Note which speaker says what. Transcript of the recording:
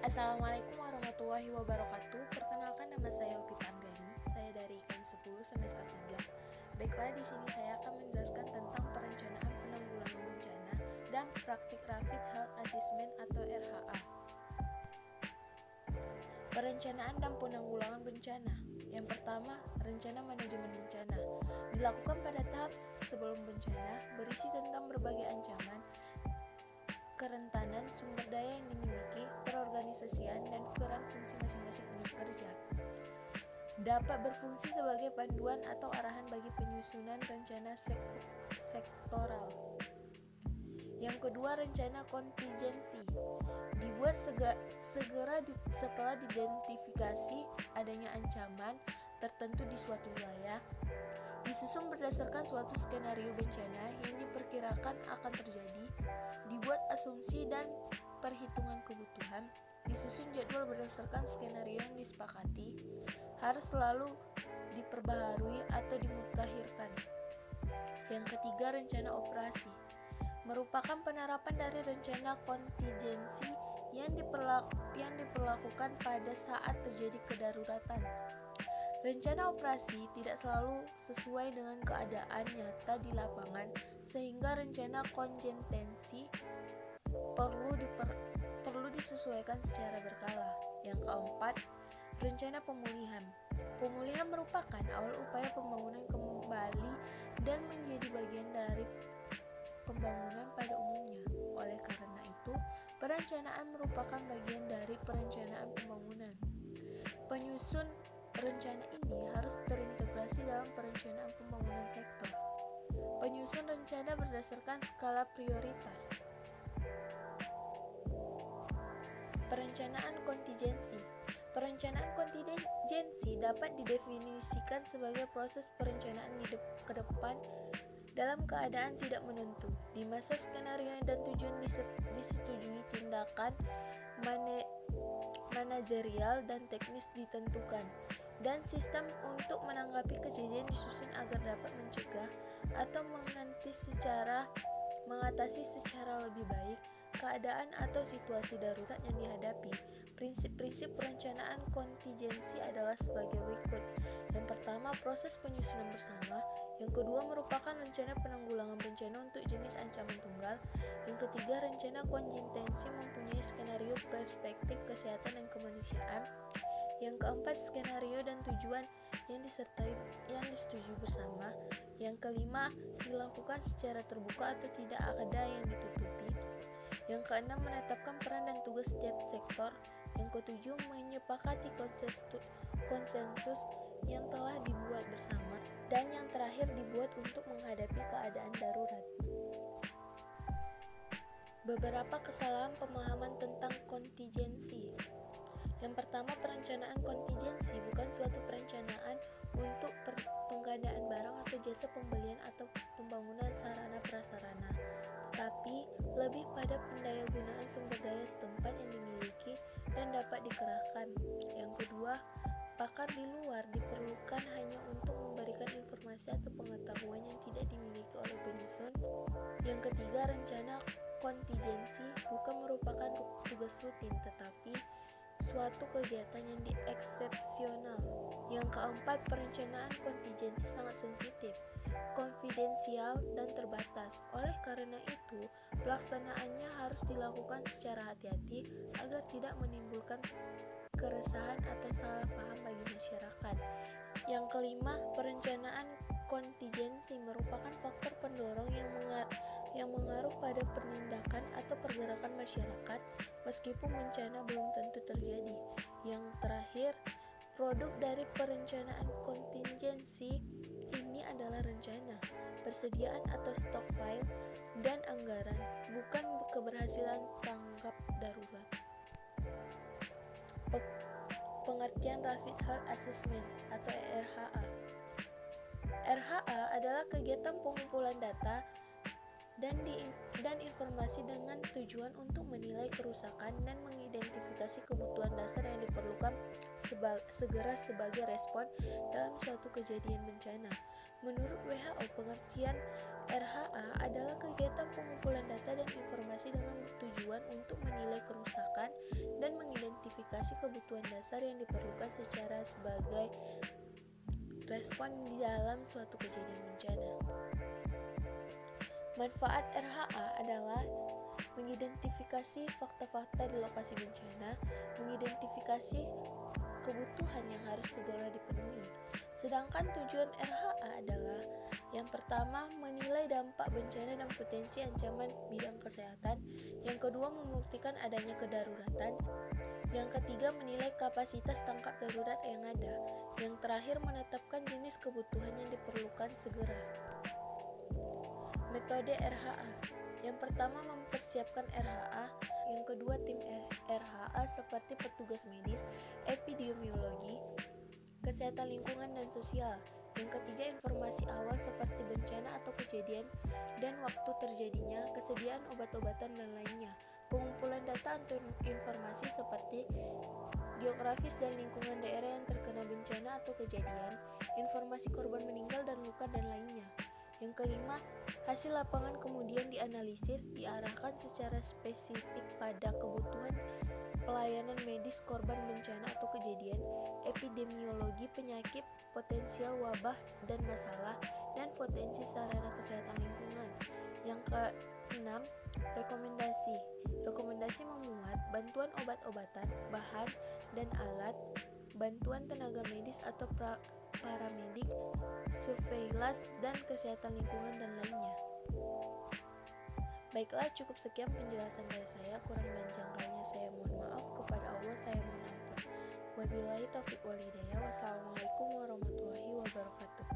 Speaker 1: Assalamualaikum warahmatullahi wabarakatuh. Perkenalkan, nama saya Upi Panggani. Saya dari IKM 10 semester 3. Baiklah, di sini saya akan menjelaskan tentang perencanaan penanggulangan bencana dan praktik Rapid Health Assessment atau RHA. Perencanaan dan penanggulangan bencana. Yang pertama, rencana manajemen bencana. Dilakukan pada tahap sebelum bencana, berisi tentang berbagai ancaman, kerentanan, sumber daya yang dimiliki, perorganisasian, dan peran fungsi masing-masing unit kerja. Dapat berfungsi sebagai panduan atau arahan bagi penyusunan rencana sektoral. Yang kedua, rencana kontingensi. Dibuat segera setelah diidentifikasi adanya ancaman tertentu di suatu wilayah. Disusun berdasarkan suatu skenario bencana yang diperkirakan akan terjadi. Dibuat asumsi dan perhitungan kebutuhan. Disusun jadwal berdasarkan skenario yang disepakati. Harus selalu diperbaharui atau dimutakhirkan. Yang ketiga, rencana operasi. Merupakan penerapan dari rencana kontingensi yang diperlakukan pada saat terjadi kedaruratan. Rencana operasi tidak selalu sesuai dengan keadaan nyata di lapangan, sehingga rencana kontingensi perlu disesuaikan secara berkala. Yang keempat, rencana pemulihan. Pemulihan merupakan awal upaya pembangunan kembali dan menjadi bagian dari pembangunan pada umumnya. Oleh karena itu, perencanaan merupakan bagian dari perencanaan pembangunan. Penyusun rencana ini harus terintegrasi dalam perencanaan pembangunan sektor. Penyusun rencana berdasarkan skala prioritas. Perencanaan kontingensi. Perencanaan kontingensi dapat didefinisikan sebagai proses perencanaan ke depan dalam keadaan tidak menentu. Di masa skenario dan tujuan disetujui, tindakan manajerial dan teknis ditentukan, dan sistem untuk menanggapi kejadian disusun agar dapat mencegah atau mengatasi secara lebih baik keadaan atau situasi darurat yang dihadapi. Prinsip-prinsip perencanaan kontingensi adalah sebagai berikut. Yang pertama, proses penyusunan bersama. Yang kedua, merupakan rencana penanggulangan bencana untuk jenis ancaman tunggal. Yang ketiga, rencana kontingensi mempunyai skenario perspektif kesehatan dan kemanusiaan. Yang keempat, skenario dan tujuan yang disetujui bersama. Yang kelima, dilakukan secara terbuka atau tidak ada yang ditutupi. Yang keenam, menetapkan peran dan tugas setiap sektor. Yang ketujuh, menyepakati konsensus yang telah dibuat bersama. Dan yang terakhir, dibuat untuk menghadapi keadaan darurat. Beberapa kesalahan pemahaman tentang kontingensi. Yang pertama, perencanaan kontingensi bukan suatu perencanaan untuk pengadaan barang atau jasa, pembelian atau pembangunan sarana prasarana, tetapi lebih pada pendayagunaan sumber daya setempat yang dimiliki dan dapat dikerahkan. Yang kedua, pakar di luar diperlukan hanya untuk memberikan informasi atau pengetahuan yang tidak dimiliki oleh penyusun. Yang ketiga, rencana kontingensi bukan merupakan tugas rutin, tetapi suatu kegiatan yang eksepsional. Yang keempat, perencanaan kontingensi sangat sensitif, konfidensial, dan terbatas. Oleh karena itu, pelaksanaannya harus dilakukan secara hati-hati agar tidak menimbulkan keresahan atau salah paham bagi masyarakat. Yang kelima, perencanaan kontingensi merupakan faktor pendorong yang mengaruh pada penindakan atau pergerakan masyarakat meskipun bencana belum tentu terjadi. Yang terakhir, produk dari perencanaan kontingensi ini adalah rencana, persediaan atau stok file, dan anggaran, bukan keberhasilan tanggap darurat. Pengertian Rapid Health Assessment atau RHA. RHA adalah kegiatan pengumpulan data dan informasi dengan tujuan untuk menilai kerusakan dan mengidentifikasi kebutuhan dasar yang diperlukan segera sebagai respon dalam suatu kejadian bencana. Menurut WHO, pengertian RHA adalah kegiatan pengumpulan data dan informasi dengan tujuan untuk menilai kerusakan dan mengidentifikasi mengidentifikasi kebutuhan dasar yang diperlukan secara sebagai respon di dalam suatu kejadian bencana. Manfaat RHA adalah mengidentifikasi fakta-fakta di lokasi bencana, mengidentifikasi kebutuhan yang harus segera dipenuhi. Sedangkan tujuan RHA adalah yang pertama, menilai dampak bencana dan potensi ancaman bidang kesehatan. Yang kedua, membuktikan adanya kedaruratan. Yang ketiga, menilai kapasitas tangkap darurat yang ada. Yang terakhir, menetapkan jenis kebutuhan yang diperlukan segera. Metode RHA. Yang pertama, mempersiapkan RHA. Yang kedua, tim RHA seperti petugas medis, epidemiologi, kesehatan lingkungan dan sosial. Yang ketiga, informasi awal seperti bencana atau kejadian dan waktu terjadinya, kesediaan obat-obatan dan lainnya. Pengumpulan data atau informasi seperti geografis dan lingkungan daerah yang terkena bencana atau kejadian, informasi korban meninggal dan luka dan lainnya. Yang kelima, hasil lapangan kemudian dianalisis, diarahkan secara spesifik pada kebutuhan pelayanan medis korban bencana atau kejadian, epidemiologi penyakit, potensial wabah dan masalah, dan potensi sarana kesehatan lingkungan. Yang keenam, rekomendasi. Rekomendasi memuat bantuan obat-obatan, bahan dan alat, bantuan tenaga medis atau paramedik, surveillance dan kesehatan lingkungan dan lainnya. Baiklah, cukup sekian penjelasan dari saya. Kurang dan jangkaunya saya mohon maaf. Kepada Allah saya mohon ampun. Wabillahi taufiq wal hidayah. Wassalamualaikum warahmatullahi wabarakatuh.